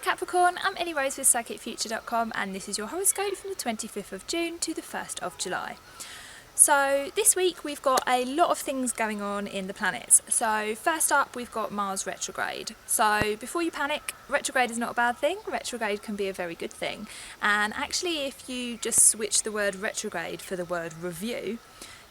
Capricorn, I'm Ellie with PsychicFuture.com and this is your horoscope from the 25th of June to the 1st of July. So this week we've got a lot of things going on in the planets. So first up we've got Mars retrograde. So before you panic, retrograde is not a bad thing, retrograde can be a very good thing. And actually if you just switch the word retrograde for the word review,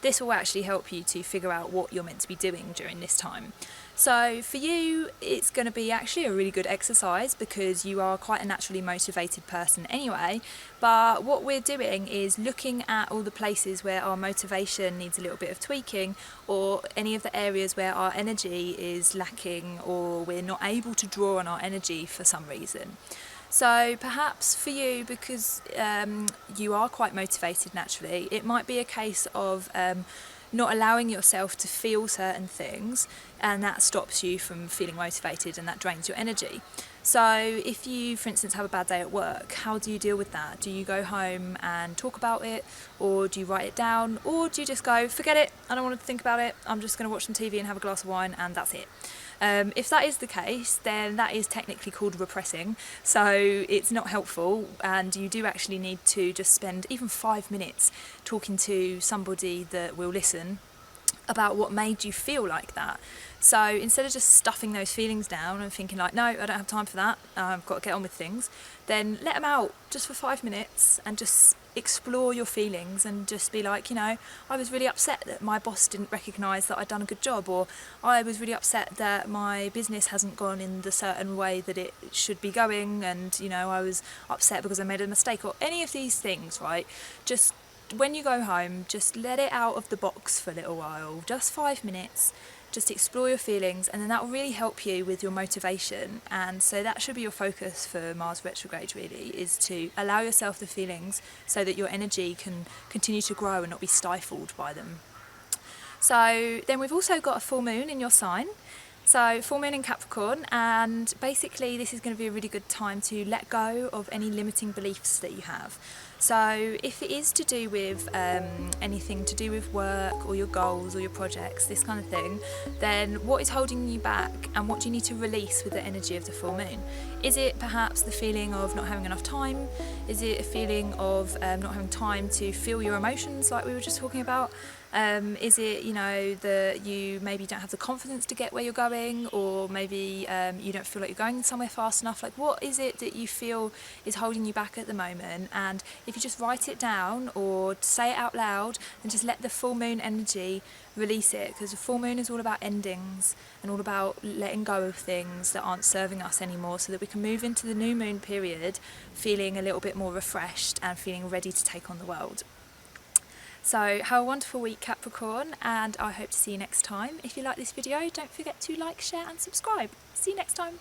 this will actually help you to figure out what you're meant to be doing during this time. So for you, it's going to be actually a really good exercise because you are quite a naturally motivated person anyway. But what we're doing is looking at all the places where our motivation needs a little bit of tweaking, or any of the areas where our energy is lacking or we're not able to draw on our energy for some reason. So perhaps for you, because you are quite motivated naturally, it might be a case of not allowing yourself to feel certain things, and that stops you from feeling motivated and that drains your energy. So if you, for instance, have a bad day at work, how do you deal with that? Do you go home and talk about it, or do you write it down, or do you just go, forget it, I don't want to think about it, I'm just going to watch some TV and have a glass of wine and that's it? If that is the case, then that is technically called repressing, so it's not helpful, and you do actually need to just spend even 5 minutes talking to somebody that will listen about what made you feel like that. So instead of just stuffing those feelings down and thinking like, no, I don't have time for that, I've got to get on with things, then let them out just for 5 minutes and just explore your feelings and just be like, you know, I was really upset that my boss didn't recognise that I'd done a good job, or I was really upset that my business hasn't gone in the certain way that it should be going, and you know, I was upset because I made a mistake, or any of these things, right? Just when you go home, just let it out of the box for a little while, just 5 minutes, just explore your feelings, and then that will really help you with your motivation. And so that should be your focus for Mars retrograde, really, is to allow yourself the feelings so that your energy can continue to grow and not be stifled by them. So then we've also got a full moon in your sign. So full moon in Capricorn, and basically this is going to be a really good time to let go of any limiting beliefs that you have. So if it is to do with anything to do with work or your goals or your projects, this kind of thing, then what is holding you back and what do you need to release with the energy of the full moon? Is it perhaps the feeling of not having enough time? Is it a feeling of not having time to feel your emotions like we were just talking about? Is it, you know, that you maybe don't have the confidence to get where you're going, or maybe you don't feel like you're going somewhere fast enough? Like, what is it that you feel is holding you back at the moment? And if you just write it down or say it out loud and just let the full moon energy release it, because the full moon is all about endings and all about letting go of things that aren't serving us anymore, so that we can move into the new moon period feeling a little bit more refreshed and feeling ready to take on the world. So have a wonderful week, Capricorn, and I hope to see you next time. If you like this video, don't forget to like, share and subscribe. See you next time.